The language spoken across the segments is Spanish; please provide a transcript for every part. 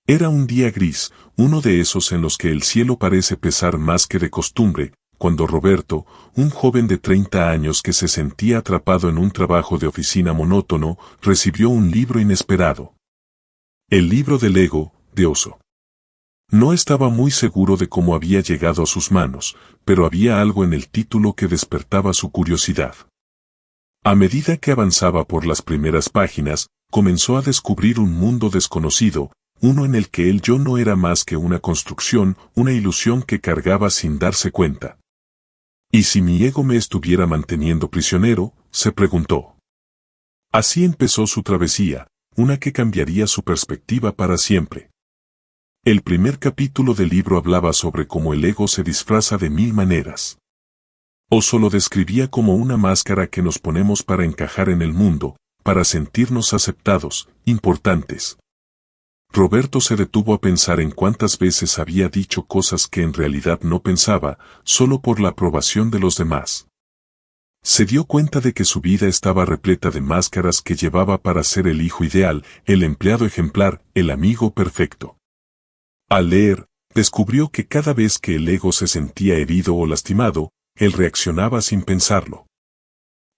Era un día gris, uno de esos en los que el cielo parece pesar más que de costumbre, cuando Roberto, un joven de 30 años que se sentía atrapado en un trabajo de oficina monótono, recibió un libro inesperado. El libro del ego, de Oso. No estaba muy seguro de cómo había llegado a sus manos, pero había algo en el título que despertaba su curiosidad. A medida que avanzaba por las primeras páginas, comenzó a descubrir un mundo desconocido, uno en el que el yo no era más que una construcción, una ilusión que cargaba sin darse cuenta. ¿Y si mi ego me estuviera manteniendo prisionero?, se preguntó. Así empezó su travesía, una que cambiaría su perspectiva para siempre. El primer capítulo del libro hablaba sobre cómo el ego se disfraza de 1000 maneras. Oso lo describía como una máscara que nos ponemos para encajar en el mundo, para sentirnos aceptados, importantes. Roberto se detuvo a pensar en cuántas veces había dicho cosas que en realidad no pensaba, solo por la aprobación de los demás. Se dio cuenta de que su vida estaba repleta de máscaras que llevaba para ser el hijo ideal, el empleado ejemplar, el amigo perfecto. Al leer, descubrió que cada vez que el ego se sentía herido o lastimado, él reaccionaba sin pensarlo.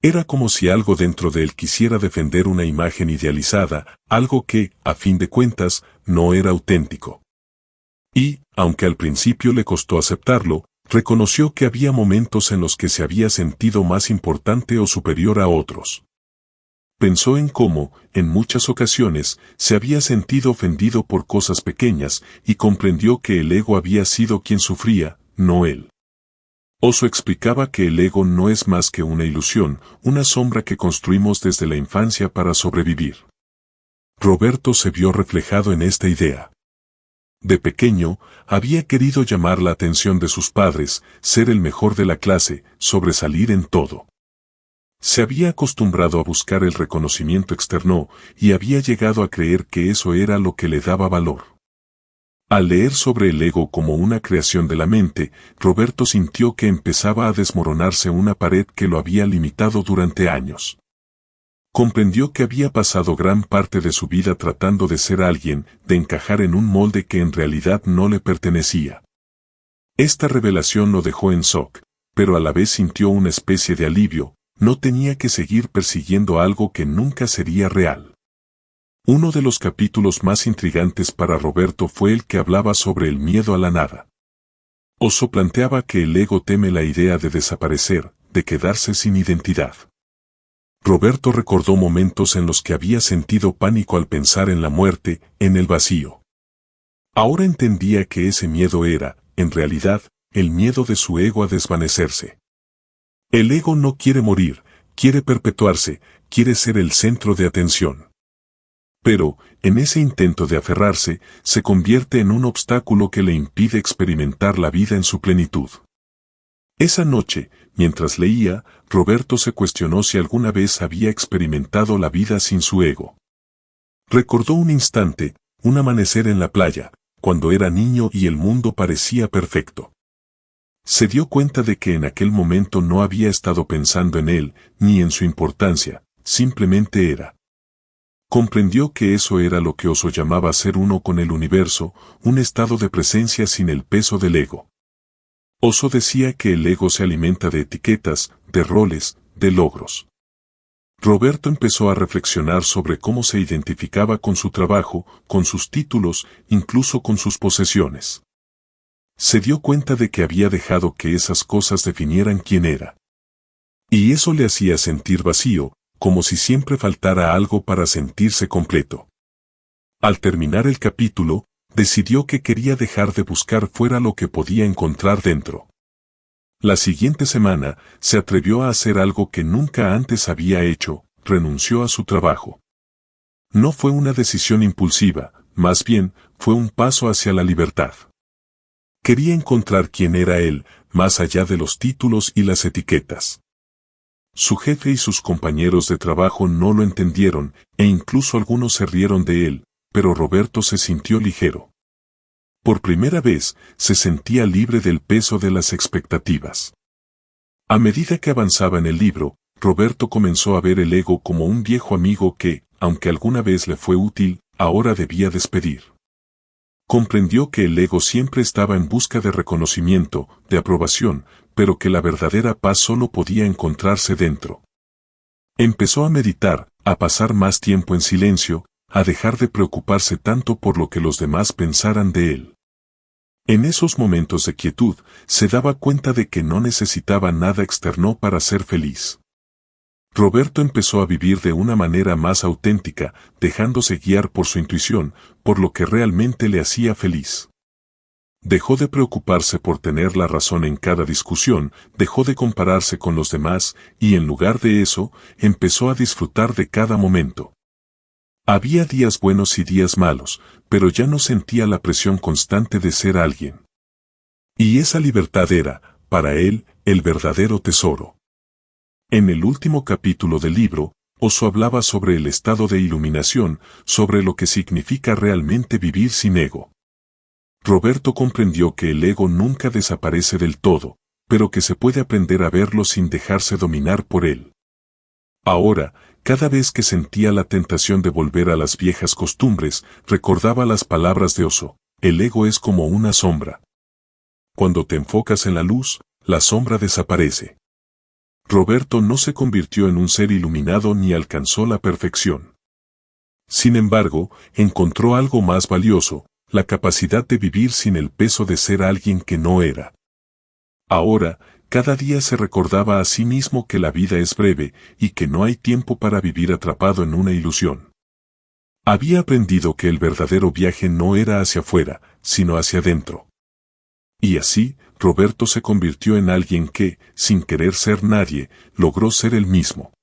Era como si algo dentro de él quisiera defender una imagen idealizada, algo que, a fin de cuentas, no era auténtico. Y, aunque al principio le costó aceptarlo, reconoció que había momentos en los que se había sentido más importante o superior a otros. Pensó en cómo, en muchas ocasiones, se había sentido ofendido por cosas pequeñas, y comprendió que el ego había sido quien sufría, no él. Oso explicaba que el ego no es más que una ilusión, una sombra que construimos desde la infancia para sobrevivir. Roberto se vio reflejado en esta idea. De pequeño, había querido llamar la atención de sus padres, ser el mejor de la clase, sobresalir en todo. Se había acostumbrado a buscar el reconocimiento externo, y había llegado a creer que eso era lo que le daba valor. Al leer sobre el ego como una creación de la mente, Roberto sintió que empezaba a desmoronarse una pared que lo había limitado durante años. Comprendió que había pasado gran parte de su vida tratando de ser alguien, de encajar en un molde que en realidad no le pertenecía. Esta revelación lo dejó en shock, pero a la vez sintió una especie de alivio, no tenía que seguir persiguiendo algo que nunca sería real. Uno de los capítulos más intrigantes para Roberto fue el que hablaba sobre el miedo a la nada. Oso planteaba que el ego teme la idea de desaparecer, de quedarse sin identidad. Roberto recordó momentos en los que había sentido pánico al pensar en la muerte, en el vacío. Ahora entendía que ese miedo era, en realidad, el miedo de su ego a desvanecerse. El ego no quiere morir, quiere perpetuarse, quiere ser el centro de atención. Pero, en ese intento de aferrarse, se convierte en un obstáculo que le impide experimentar la vida en su plenitud. Esa noche, mientras leía, Roberto se cuestionó si alguna vez había experimentado la vida sin su ego. Recordó un instante, un amanecer en la playa, cuando era niño y el mundo parecía perfecto. Se dio cuenta de que en aquel momento no había estado pensando en él, ni en su importancia, simplemente era. Comprendió que eso era lo que Oso llamaba ser uno con el universo, un estado de presencia sin el peso del ego. Oso decía que el ego se alimenta de etiquetas, de roles, de logros. Roberto empezó a reflexionar sobre cómo se identificaba con su trabajo, con sus títulos, incluso con sus posesiones. Se dio cuenta de que había dejado que esas cosas definieran quién era. Y eso le hacía sentir vacío, como si siempre faltara algo para sentirse completo. Al terminar el capítulo, decidió que quería dejar de buscar fuera lo que podía encontrar dentro. La siguiente semana, se atrevió a hacer algo que nunca antes había hecho, renunció a su trabajo. No fue una decisión impulsiva, más bien, fue un paso hacia la libertad. Quería encontrar quién era él, más allá de los títulos y las etiquetas. Su jefe y sus compañeros de trabajo no lo entendieron, e incluso algunos se rieron de él, pero Roberto se sintió ligero. Por primera vez, se sentía libre del peso de las expectativas. A medida que avanzaba en el libro, Roberto comenzó a ver el ego como un viejo amigo que, aunque alguna vez le fue útil, ahora debía despedir. Comprendió que el ego siempre estaba en busca de reconocimiento, de aprobación, pero que la verdadera paz solo podía encontrarse dentro. Empezó a meditar, a pasar más tiempo en silencio, a dejar de preocuparse tanto por lo que los demás pensaran de él. En esos momentos de quietud, se daba cuenta de que no necesitaba nada externo para ser feliz. Roberto empezó a vivir de una manera más auténtica, dejándose guiar por su intuición, por lo que realmente le hacía feliz. Dejó de preocuparse por tener la razón en cada discusión, dejó de compararse con los demás, y en lugar de eso, empezó a disfrutar de cada momento. Había días buenos y días malos, pero ya no sentía la presión constante de ser alguien. Y esa libertad era, para él, el verdadero tesoro. En el último capítulo del libro, Oso hablaba sobre el estado de iluminación, sobre lo que significa realmente vivir sin ego. Roberto comprendió que el ego nunca desaparece del todo, pero que se puede aprender a verlo sin dejarse dominar por él. Ahora, cada vez que sentía la tentación de volver a las viejas costumbres, recordaba las palabras de Oso: el ego es como una sombra. Cuando te enfocas en la luz, la sombra desaparece. Roberto no se convirtió en un ser iluminado ni alcanzó la perfección. Sin embargo, encontró algo más valioso: la capacidad de vivir sin el peso de ser alguien que no era. Ahora, cada día se recordaba a sí mismo que la vida es breve y que no hay tiempo para vivir atrapado en una ilusión. Había aprendido que el verdadero viaje no era hacia afuera, sino hacia adentro. Y así, Roberto se convirtió en alguien que, sin querer ser nadie, logró ser él mismo.